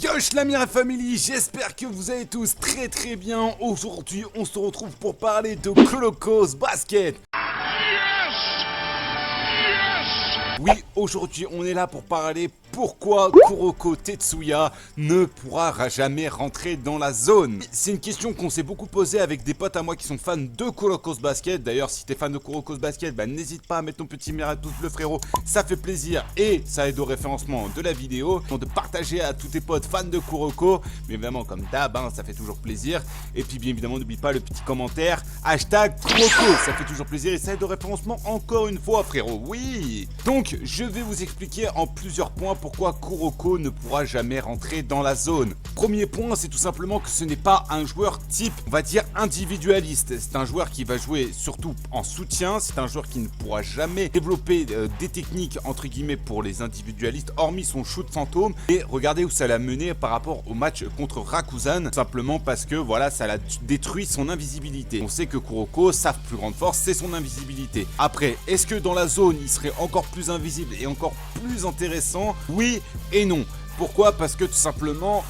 Yosh la Mira Family, j'espère que vous allez tous très bien. Aujourd'hui on se retrouve pour parler de Kuroko Basket. Oui, aujourd'hui on est là pour parler pourquoi Kuroko Tetsuya ne pourra jamais rentrer dans la zone. C'est une question qu'on s'est beaucoup posée avec des potes à moi qui sont fans de Kuroko Basket. D'ailleurs, si t'es fan de Kuroko Basket, n'hésite pas à mettre ton petit miratus bleu frérot, ça fait plaisir et ça aide au référencement de la vidéo. Donc de partager à tous tes potes fans de Kuroko, mais évidemment comme d'hab, ça fait toujours plaisir. Et puis bien évidemment n'oublie pas le petit commentaire, hashtag Kuroko, ça fait toujours plaisir et ça aide au référencement encore une fois frérot, oui. Donc je vais vous expliquer en plusieurs points pourquoi Kuroko ne pourra jamais rentrer dans la zone. Premier point, c'est tout simplement que ce n'est pas un joueur type, on va dire, individualiste. C'est un joueur qui va jouer surtout en soutien, c'est un joueur qui ne pourra jamais développer des techniques entre guillemets pour les individualistes, hormis son shoot fantôme. Et regardez où ça l'a mené par rapport au match contre Rakuzan, simplement parce que voilà, ça l'a détruit son invisibilité. On sait que Kuroko, sa plus grande force, c'est son invisibilité. Après, est-ce que dans la zone, il serait encore plus invisible et encore plus intéressant? Oui et non. Pourquoi? Parce que tout simplement,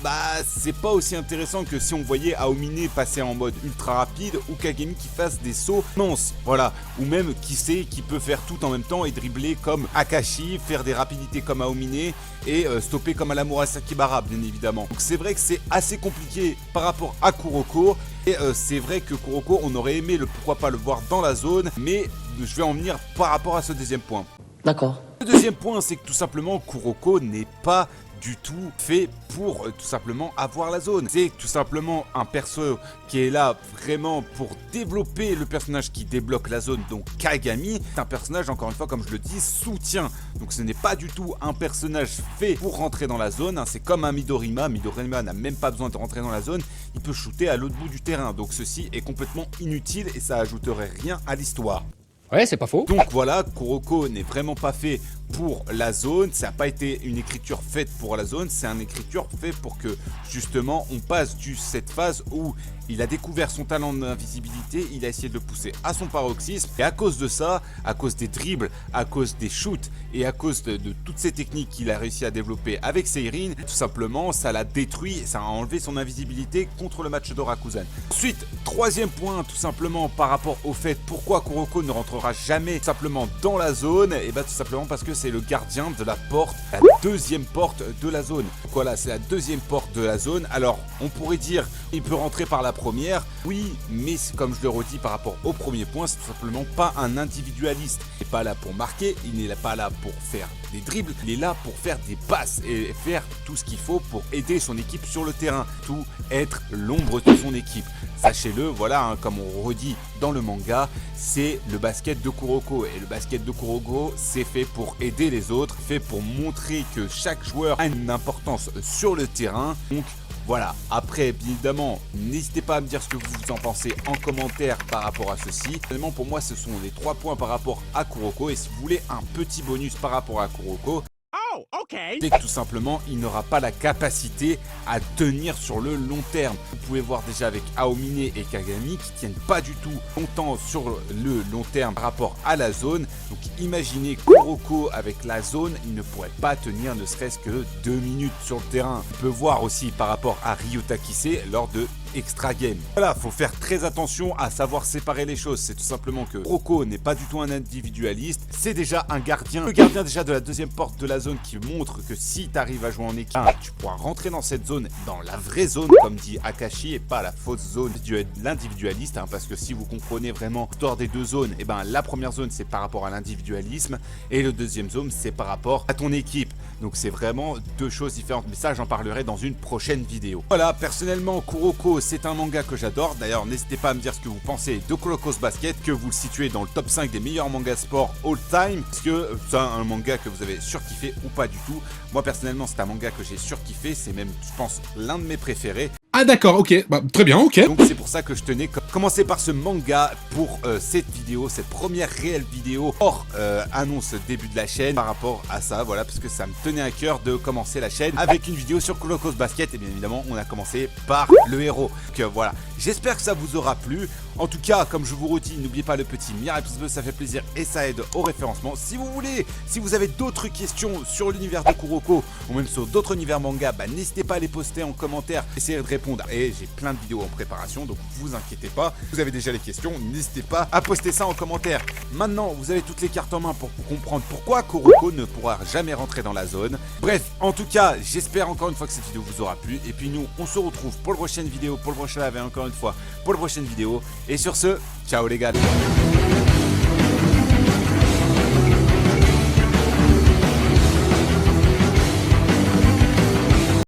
c'est pas aussi intéressant que si on voyait Aomine passer en mode ultra rapide ou Kagami qui fasse des sauts immenses, voilà, ou même qui peut faire tout en même temps et dribbler comme Akashi, faire des rapidités comme Aomine et stopper comme Alamura Sakibara bien évidemment. Donc c'est vrai que c'est assez compliqué par rapport à Kuroko et c'est vrai que Kuroko, on aurait aimé pourquoi pas le voir dans la zone, mais je vais en venir par rapport à ce deuxième point. D'accord. Le deuxième point, c'est que tout simplement Kuroko n'est pas du tout fait pour tout simplement avoir la zone. C'est tout simplement un perso qui est là vraiment pour développer le personnage qui débloque la zone, donc Kagami. C'est un personnage, encore une fois, comme je le dis, soutien. Donc ce n'est pas du tout un personnage fait pour rentrer dans la zone. C'est comme un Midorima. Midorima n'a même pas besoin de rentrer dans la zone. Il peut shooter à l'autre bout du terrain. Donc ceci est complètement inutile et ça ajouterait rien à l'histoire. Ouais, c'est pas faux. Donc voilà, Kuroko n'est vraiment pas fait pour la zone, ça n'a pas été une écriture faite pour la zone, c'est une écriture faite pour que justement on passe cette phase où il a découvert son talent d'invisibilité, il a essayé de le pousser à son paroxysme et à cause de ça, à cause des dribbles, à cause des shoots et à cause de toutes ces techniques qu'il a réussi à développer avec Seirin, tout simplement ça l'a détruit, ça a enlevé son invisibilité contre le match de Rakuzan. Ensuite, troisième point tout simplement par rapport au fait pourquoi Kuroko ne rentrera jamais tout simplement dans la zone, et tout simplement parce que c'est le gardien de la porte, la deuxième porte de la zone. Donc voilà, c'est la deuxième porte de la zone. Alors, on pourrait dire, il peut rentrer par la première. Oui, mais comme je le redis par rapport au premier point, c'est tout simplement pas un individualiste. Il n'est pas là pour marquer, il n'est pas là pour faire des dribbles, il est là pour faire des passes et faire tout ce qu'il faut pour aider son équipe sur le terrain. Tout être l'ombre de son équipe. Sachez-le, voilà, comme on redit dans le manga, c'est le basket de Kuroko. Et le basket de Kuroko, c'est fait pour aider les autres, fait pour montrer que chaque joueur a une importance sur le terrain. Donc voilà, après évidemment, n'hésitez pas à me dire ce que vous en pensez en commentaire par rapport à ceci. Finalement, pour moi, ce sont les 3 points par rapport à Kuroko. Et si vous voulez un petit bonus par rapport à Kuroko, c'est que tout simplement il n'aura pas la capacité à tenir sur le long terme. Vous pouvez voir déjà avec Aomine et Kagami qui tiennent pas du tout longtemps sur le long terme par rapport à la zone. Donc imaginez Kuroko avec la zone, il ne pourrait pas tenir ne serait-ce que 2 minutes sur le terrain. On peut voir aussi par rapport à Ryota Kise lors de Extra Game. Voilà, faut faire très attention à savoir séparer les choses. C'est tout simplement que Kuroko n'est pas du tout un individualiste. C'est déjà un gardien. Le gardien déjà de la deuxième porte de la zone qui montre que si tu arrives à jouer en équipe, tu pourras rentrer dans cette zone, dans la vraie zone, comme dit Akashi, et pas la fausse zone de l'individualiste. Parce que si vous comprenez vraiment l'histoire des deux zones, la première zone c'est par rapport à l'individualisme et le deuxième zone c'est par rapport à ton équipe. Donc c'est vraiment deux choses différentes. Mais ça j'en parlerai dans une prochaine vidéo. Voilà, personnellement Kuroko c'est un manga que j'adore. D'ailleurs, n'hésitez pas à me dire ce que vous pensez de Kuroko Basket, que vous le situez dans le top 5 des meilleurs mangas sport all time. Est-ce que c'est un manga que vous avez surkiffé ou pas du tout? Moi, personnellement, c'est un manga que j'ai surkiffé. C'est même, je pense, l'un de mes préférés. Ah d'accord, ok, très bien, ok. Donc c'est pour ça que je tenais commencer par ce manga pour cette vidéo, cette première réelle vidéo hors annonce début de la chaîne par rapport à ça, voilà, parce que ça me tenait à cœur de commencer la chaîne avec une vidéo sur Kuroko Basket. Et bien évidemment, on a commencé par le héros. Donc voilà, j'espère que ça vous aura plu. En tout cas, comme je vous redis, n'oubliez pas le petit pouce bleu, ça fait plaisir et ça aide au référencement. Si vous voulez, si vous avez d'autres questions sur l'univers de Kuroko ou même sur d'autres univers manga, bah, n'hésitez pas à les poster en commentaire, essayer de répondre. Et j'ai plein de vidéos en préparation, donc vous inquiétez pas. Vous avez déjà les questions, n'hésitez pas à poster ça en commentaire. Maintenant, vous avez toutes les cartes en main pour comprendre pourquoi Kuroko ne pourra jamais rentrer dans la zone. Bref, en tout cas, j'espère encore une fois que cette vidéo vous aura plu. Et puis nous, on se retrouve pour la prochaine vidéo, pour le prochain live et encore une fois pour la prochaine vidéo. Et sur ce, ciao les gars.